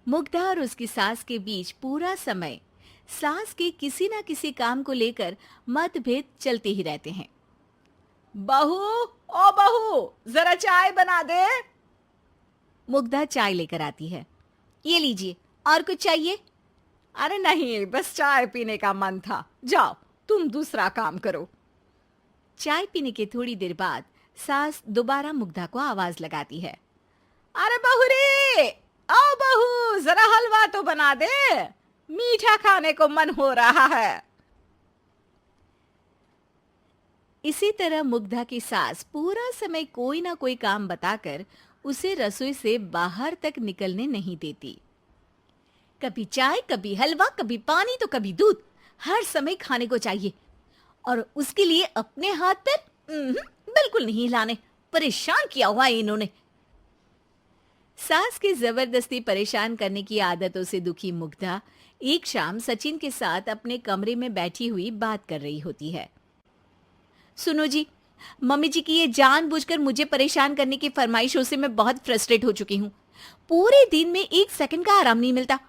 मुग्धा और उसकी सास के बीच पूरा समय सास के किसी न किसी काम को लेकर मतभेद चलते ही रहते हैं। बहू, ओ बहू, जरा चाय बना दे। मुग्धा चाय लेकर आती है। ये लीजिए, और कुछ चाहिए? अरे नहीं, बस चाय पीने का मन था। जाओ, तुम दूसरा काम करो। चाय पीने के थोड़ी देर बाद सास दोबारा मुग्धा को आवाज लगाती है। अरे बहू रे, आओ बहू, जरा हलवा तो बना दे, मीठा खाने को मन हो रहा है। इसी तरह मुग्धा की सास पूरा समय कोई ना कोई काम बताकर उसे रसोई से बाहर तक निकलने नहीं देती। कभी चाय, कभी हलवा, कभी पानी तो कभी दूध, हर समय खाने को चाहिए और उसके लिए अपने हाथ पैर बिल्कुल नहीं हिलाने। परेशान किया हुआ है इन्होंने। सास की जबरदस्ती परेशान करने की आदतों से दुखी मुग्धा एक शाम सचिन के साथ अपने कमरे में बैठी हुई बात कर रही होती है। सुनो जी, मम्मी जी की ये जानबूझकर मुझे परेशान करने की फरमाइशों से मैं बहुत फ्रस्ट्रेट हो चुकी हूँ। पूरे दिन में एक सेकंड का आराम नहीं मिलता।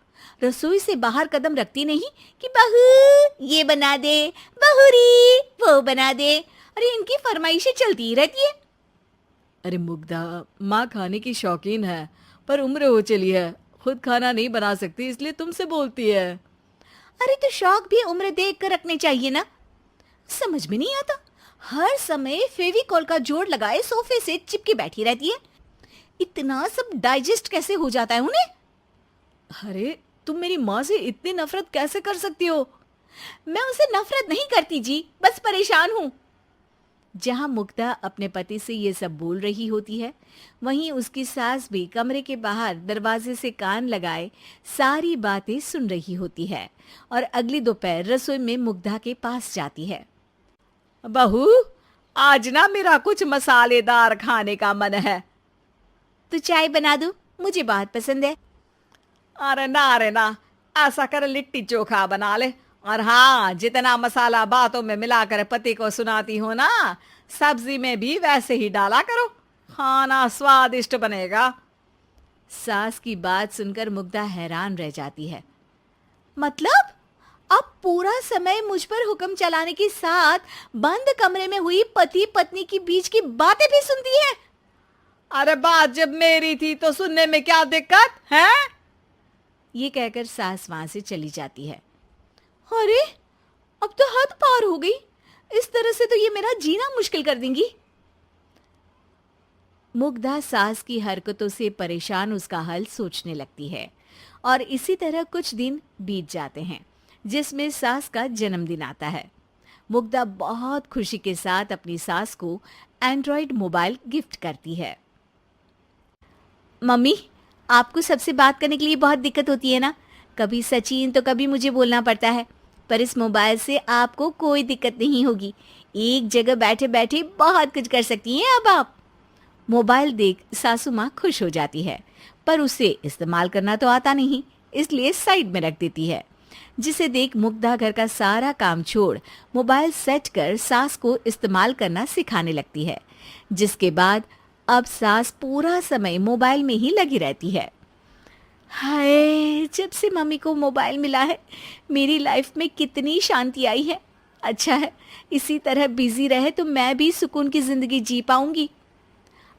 रसोई से बाहर कदम रखती नहीं कि बहू ये बना दे, बहुरी वो बना दे। अरे इनकी फरमाइशें चलती ही रहती है। अरे मुग्धा, माँ खाने की शौकीन है, पर उम्र हो चली है, खुद खाना नहीं बना सकती, इसलिए तुमसे बोलती है। अरे तो शौक भी उम्र देख कर रखने चाहिए ना। समझ में नहीं आता, हर समय फेविकॉल का जोड़ लगाए सोफे से चिपके बैठी रहती है। इतना सब डाइजेस्ट कैसे हो जाता है उन्हें? अरे तुम मेरी माँ से इतनी नफरत कैसे कर सकती हो? मैं उनसे नफरत नहीं करती जी, बस परेशान हूँ। जहां मुग्धा अपने पति से ये सब बोल रही होती है, वहीं उसकी सास भी कमरे के बाहर दरवाजे से कान लगाए सारी बातें सुन रही होती है और अगली दोपहर रसोई में मुग्धा के पास जाती है। बहू, आज ना मेरा कुछ मसालेदार खाने का मन है। तो चाय बना दूं? मुझे बहुत पसंद है। अरे ना, ऐसा कर लिट्टी चोखा बना ले। और हाँ, जितना मसाला बातों में मिलाकर पति को सुनाती हो ना, सब्जी में भी वैसे ही डाला करो, खाना स्वादिष्ट बनेगा। सास की बात सुनकर मुग्धा हैरान रह जाती है। मतलब अब पूरा समय मुझ पर हुक्म चलाने के साथ बंद कमरे में हुई पति पत्नी की बीच की बातें भी सुनती है? अरे बात जब मेरी थी तो सुनने में क्या दिक्कत है? ये कहकर सास वहां से चली जाती है। अरे अब तो हद पार हो गई। इस तरह से तो ये मेरा जीना मुश्किल कर देंगी। मुग्धा सास की हरकतों से परेशान उसका हल सोचने लगती है और इसी तरह कुछ दिन बीत जाते हैं, जिसमें सास का जन्मदिन आता है। मुग्धा बहुत खुशी के साथ अपनी सास को एंड्रॉइड मोबाइल गिफ्ट करती है। मम्मी, आपको सबसे बात करने के लिए बहुत दिक्कत होती है ना? कभी सचिन तो कभी मुझे बोलना पड़ता है, पर इस मोबाइल से आपको कोई दिक्कत नहीं होगी। एक जगह बैठे बैठे बहुत कुछ कर सकती हैं अब आप। मोबाइल देख सासू माँ खुश हो जाती है, पर उसे इस्तेमाल करना तो आता नहीं, इसलिए साइड में रख देती है। जिसे देख मुग्धा घर का सारा काम छोड़ मोबाइल सेट कर सास को इस्तेमाल करना सिखाने लगती है, जिसके बाद अब सास पूरा समय मोबाइल में ही लगी रहती है। हाय, जब से मम्मी को मोबाइल मिला है मेरी लाइफ में कितनी शांति आई है। अच्छा है, इसी तरह बिजी रहे तो मैं भी सुकून की जिंदगी जी पाऊंगी।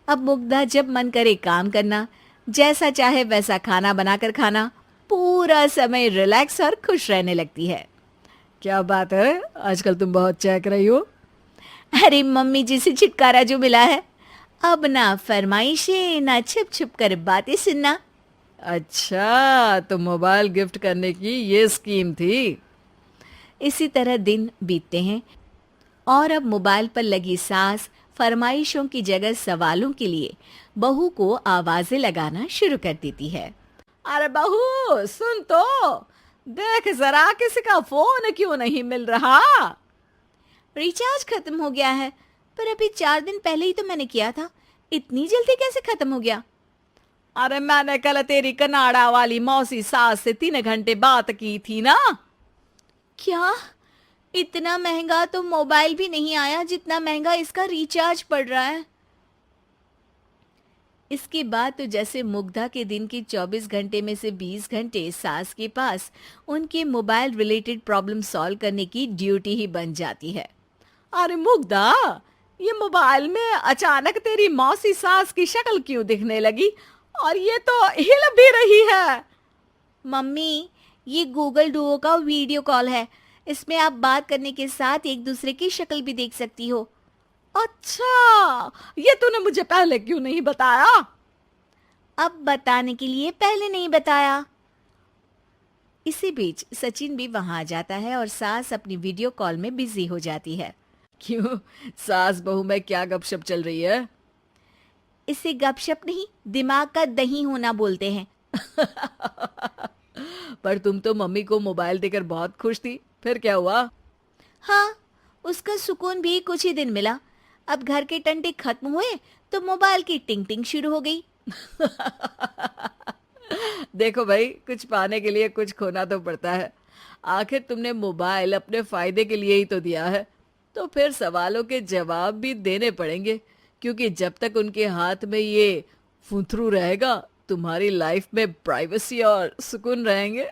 अब मुग्धा जब मन करे काम करना, जैसा चाहे वैसा खाना बनाकर खाना, पूरा समय रिलैक्स और खुश रहने लगती है। क्या बात है, आजकल तुम बहुत चहक रही हो। अरे मम्मी जी से छुटकारा जो मिला है, अब ना फरमाइशें ना छुप छुप कर बातें सुनना। अच्छा, तो मोबाइल गिफ्ट करने की ये स्कीम थी। इसी तरह दिन बीतते हैं और अब मोबाइल पर लगी सास फरमाइशों की जगह सवालों के लिए बहू को आवाजें लगाना शुरू कर देती है। अरे बहू सुन तो, देख जरा किसी का फोन क्यों नहीं मिल रहा? रिचार्ज खत्म हो गया है, पर अभी 4 दिन पहले ही तो मैंने किया था। इतनी जल्दी कैसे खत्म हो गया? अरे मैंने कल तेरी कनाडा वाली मौसी सास से 3 घंटे बात की थी ना। क्या? इतना महंगा तो मोबाइल भी नहीं आया जितना महंगा इसका रिचार्ज पड़ रहा है। इसके बाद तो जैसे मुग्धा के दिन के 24 घंटे में से 20 घंटे सास के पास उनके मोबाइल रिलेटेड प्रॉब्लम सॉल्व करने की ड्यूटी ही बन जाती है। अरे मुग्धा, ये मोबाइल में अचानक तेरी मौसी सास की शक्ल क्यों दिखने लगी? और ये तो हिल भी रही है। मम्मी, ये गूगल डुओ का वीडियो कॉल है। इसमें आप बात करने के साथ एक दूसरे की शक्ल भी देख सकती हो। अच्छा, ये तूने मुझे पहले क्यों नहीं बताया? अब बताने के लिए पहले नहीं बताया। इसी बीच सचिन भी वहां आ जाता है और सास अपनी वीडियो कॉल में बिजी हो जाती है। क्यों, सास बहू में क्या गपशप चल रही है? इसे गपशप नहीं, दिमाग का दही होना बोलते हैं। पर तुम तो मम्मी को मोबाइल देकर बहुत खुश थी, फिर क्या हुआ? हाँ, उसका सुकून भी कुछ ही दिन मिला। अब घर के टंटे खत्म हुए तो मोबाइल की टिंग टिंग शुरू हो गई। देखो भाई, कुछ पाने के लिए कुछ खोना तो पड़ता है। आखिर तुमने मोबाइल अपने फायदे के लिए ही तो दिया है, तो फिर सवालों के जवाब भी देने पड़ेंगे, क्योंकि जब तक उनके हाथ में ये फुंथरू रहेगा, तुम्हारी लाइफ में प्राइवेसी और सुकून रहेंगे।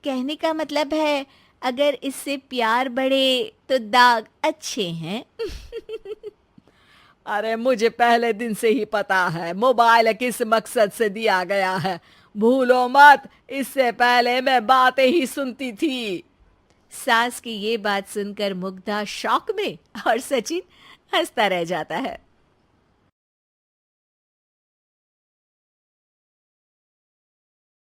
कहने का मतलब है अगर इससे प्यार बढ़े तो दाग अच्छे हैं। अरे मुझे पहले दिन से ही पता है मोबाइल किस मकसद से दिया गया है। भूलो मत, इससे पहले मैं बातें ही सुनती थी। सास की ये बात सुनकर मुग्धा शॉक में और सचिन हंसता रह जाता है।